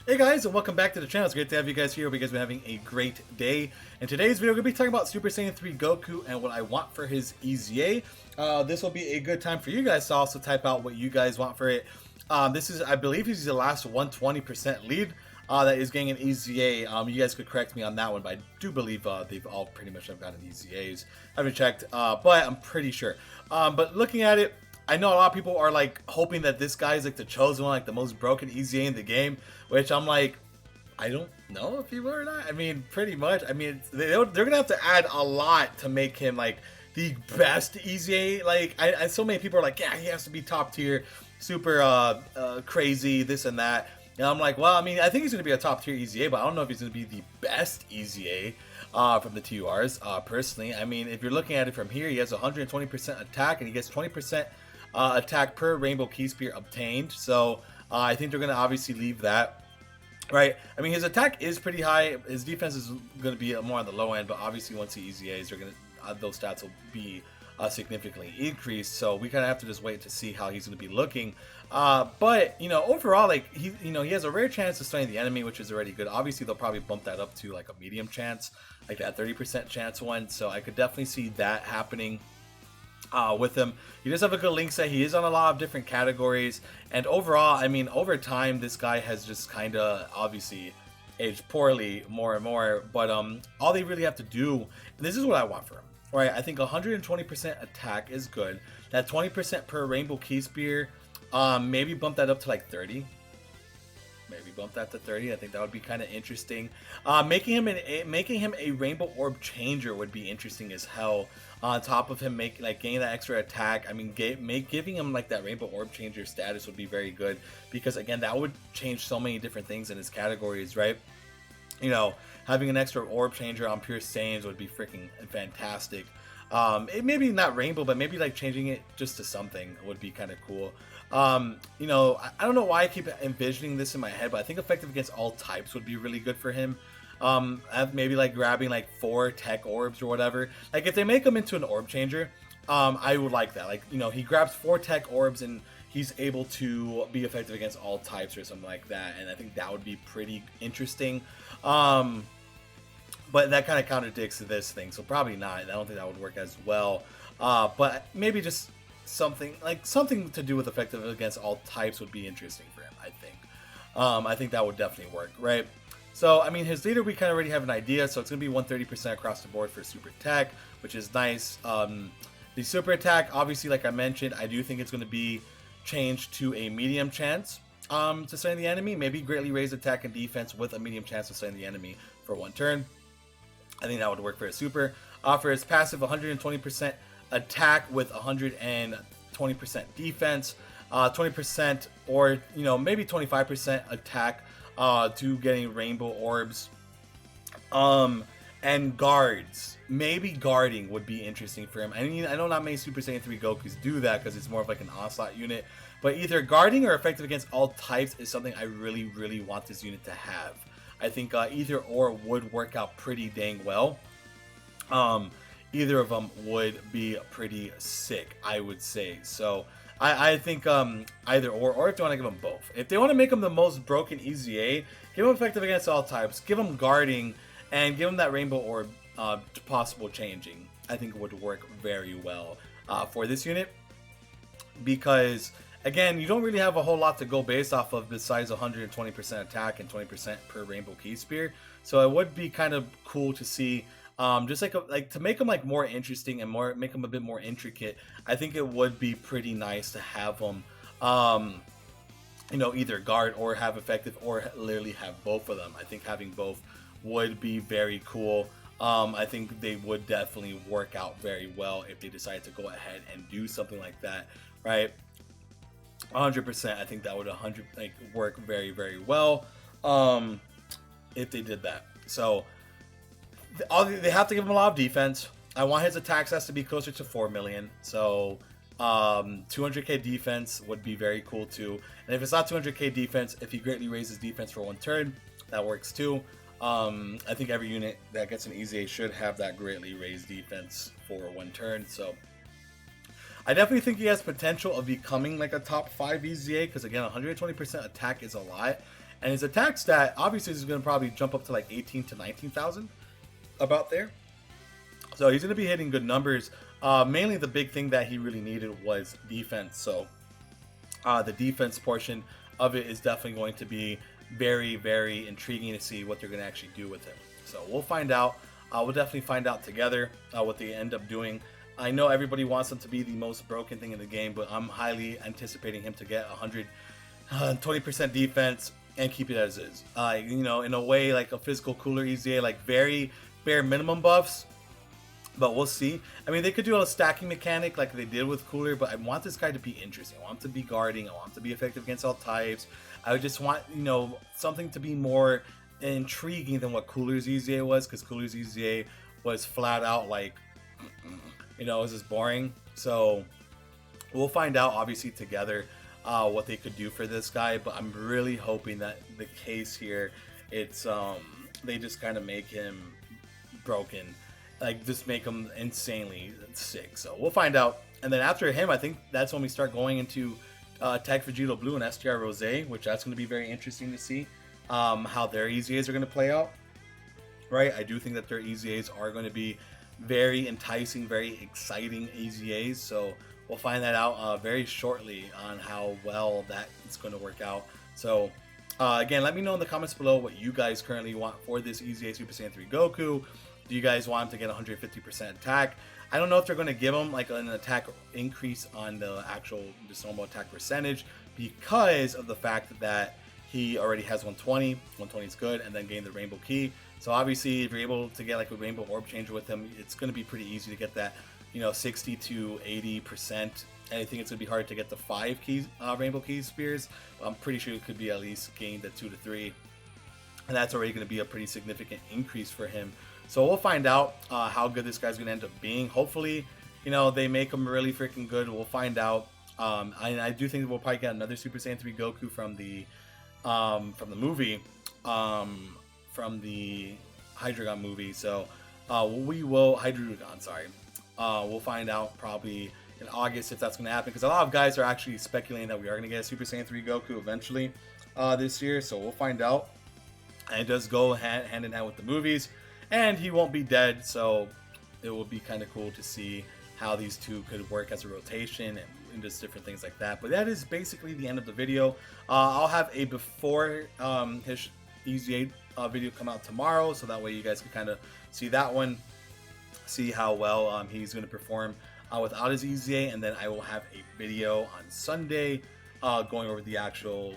Hey guys, and welcome back to the channel. It's great to have you guys here. Hope you guys have been having a great day. In today's video, we're going to be talking about Super Saiyan 3 Goku and what I want for his EZA. This will be a good time for you guys to also type out what you guys want for it. This is, I believe, he's the last 120% lead that is getting an EZA. You guys could correct me on that one, but I do believe they've all pretty much have gotten EZAs. I haven't checked, but I'm pretty sure. But looking at it, I know a lot of people are like hoping that this guy is like the chosen one, like the most broken EZA in the game, which I'm like, I don't know if he will or not. I mean, pretty much. I mean, they're gonna have to add a lot to make him like the best EZA. Like, so many people are like, yeah, he has to be top tier, super crazy, this and that. And I'm like, well, I mean, I think he's gonna be a top tier EZA, but I don't know if he's gonna be the best EZA. From the TURs, personally. I mean, if you're looking at it from here, he has 120% attack and he gets 20% attack per Rainbow Key Spear obtained. So I think they're going to obviously leave that. Right? I mean, his attack is pretty high. His defense is going to be more on the low end, but obviously once he EZAs, they're going to those stats will be significantly increased. So we kind of have to just wait to see how he's going to be looking. But you know, overall, like he has a rare chance of slaying the enemy, which is already good. Obviously, they'll probably bump that up to like a medium chance, like that 30% chance one. So I could definitely see that happening. With him, he does have a good link set. He is on a lot of different categories, and overall, I mean, over time, this guy has just kind of obviously aged poorly more and more. But all they really have to do, and this is what I want for him, right? I think 120% attack is good. That 20% per Rainbow Key Spear, maybe bump that up to like 30. Maybe bump that to 30. I think that would be kind of interesting. Making him a Rainbow Orb Changer would be interesting as hell. On top of him getting that extra attack, I mean, giving him like that Rainbow Orb Changer status would be very good, because again, that would change so many different things in his categories, right? You know, having an extra Orb Changer on Pure Saiyans would be freaking fantastic. Maybe not Rainbow, but maybe like changing it just to something would be kind of cool. You know, I don't know why I keep envisioning this in my head, but I think effective against all types would be really good for him. Maybe like grabbing like 4 tech orbs or whatever. Like if they make him into an orb changer, I would like that. Like, you know, he grabs 4 tech orbs and he's able to be effective against all types or something like that. And I think that would be pretty interesting. But that kind of contradicts this thing, so probably not. I don't think that would work as well. But maybe just something to do with effective against all types would be interesting for him, I think. I think that would definitely work, right? So, I mean, his leader, we kind of already have an idea. So it's going to be 130% across the board for super attack, which is nice. The super attack, obviously, like I mentioned, I do think it's going to be changed to a medium chance to slay the enemy. Maybe greatly raise attack and defense with a medium chance of slaying the enemy for 1 turn. I think that would work for his super. For his passive, 120% attack with 120% defense, 20% or, you know, maybe 25% attack to getting Rainbow Orbs. And guards. Maybe guarding would be interesting for him. I mean, I know not many Super Saiyan 3 Gokus do that because it's more of like an onslaught unit. But either guarding or effective against all types is something I really, really want this unit to have. I think either or would work out pretty dang well. Either of them would be pretty sick, I would say. So I think either or if they want to give them both. If they want to make them the most broken EZA, give them effective against all types, give them guarding, and give them that Rainbow Orb possible changing. I think it would work very well for this unit, because again, you don't really have a whole lot to go based off of besides 120% attack and 20% per Rainbow Key Spear. So it would be kind of cool to see, just like to make them like more interesting and make them a bit more intricate. I think it would be pretty nice to have them, you know, either guard or have effective, or literally have both of them. I think having both would be very cool. I think they would definitely work out very well if they decide to go ahead and do something like that, right? 100%. I think that would work very, very well if they did that. So they have to give him a lot of defense. I want his attack stats to be closer to 4 million. So 200k defense would be very cool too. And if it's not 200k defense, if he greatly raises defense for 1 turn, that works too. I think every unit that gets an EZA should have that greatly raised defense for 1 turn. So I definitely think he has potential of becoming like a top 5 EZA, because again, 120% attack is a lot. And his attack stat, obviously, is going to probably jump up to like 18 to 19,000, about there. So he's going to be hitting good numbers. Mainly the big thing that he really needed was defense. So the defense portion of it is definitely going to be very, very intriguing to see what they're going to actually do with him. So we'll find out. We'll definitely find out together what they end up doing. I know everybody wants him to be the most broken thing in the game, but I'm highly anticipating him to get 120% defense and keep it as is. You know, in a way, like a physical cooler EZA, like very bare minimum buffs. But we'll see. I mean, they could do a stacking mechanic like they did with Cooler, but I want this guy to be interesting. I want him to be guarding. I want him to be effective against all types. I would just want, you know, something to be more intriguing than what Cooler's EZA was, because Cooler's EZA was flat out like, you know, it was just boring. So we'll find out, obviously, together what they could do for this guy. But I'm really hoping that the case here, it's they just kind of make him broken. Like, just make him insanely sick. So we'll find out. And then after him, I think that's when we start going into Tag Vegito Blue and STR Rose, which that's going to be very interesting to see how their EZAs are going to play out. Right? I do think that their EZAs are going to be very enticing, very exciting EZAs. So we'll find that out very shortly on how well that is going to work out. So again, let me know in the comments below what you guys currently want for this EZA Super Saiyan 3 Goku. Do you guys want him to get 150% attack? I don't know if they're going to give him like an attack increase on the actual just normal attack percentage, because of the fact that he already has 120. 120 is good, and then gain the Rainbow Key. So obviously, if you're able to get like a Rainbow Orb Changer with him, it's going to be pretty easy to get that, you know, 60 to 80%. And I think it's going to be hard to get the 5 keys, Rainbow Key Spears. I'm pretty sure it could be at least gained at 2 to 3. And that's already going to be a pretty significant increase for him. So we'll find out how good this guy's going to end up being. Hopefully, you know, they make him really freaking good. We'll find out. I do think we'll probably get another Super Saiyan 3 Goku from the movie, from the Hydreigon movie. So we will Hydreigon. Sorry, we'll find out probably in August if that's going to happen, because a lot of guys are actually speculating that we are going to get a Super Saiyan 3 Goku eventually this year. So we'll find out. And it does go hand in hand with the movies. And he won't be dead, so it will be kind of cool to see how these two could work as a rotation and just different things like that. But that is basically the end of the video. I'll have a before his EZA video come out tomorrow, so that way you guys can kind of see that one, see how well he's going to perform without his EZA, and then I will have a video on Sunday going over the actual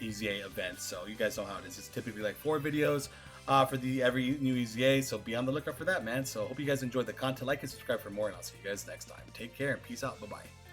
EZA event. So you guys know how it is. It's typically like 4 videos. For every new EZA, so be on the lookout for that, man. So hope you guys enjoyed the content. Like and subscribe for more, and I'll see you guys next time. Take care and peace out. Bye-bye.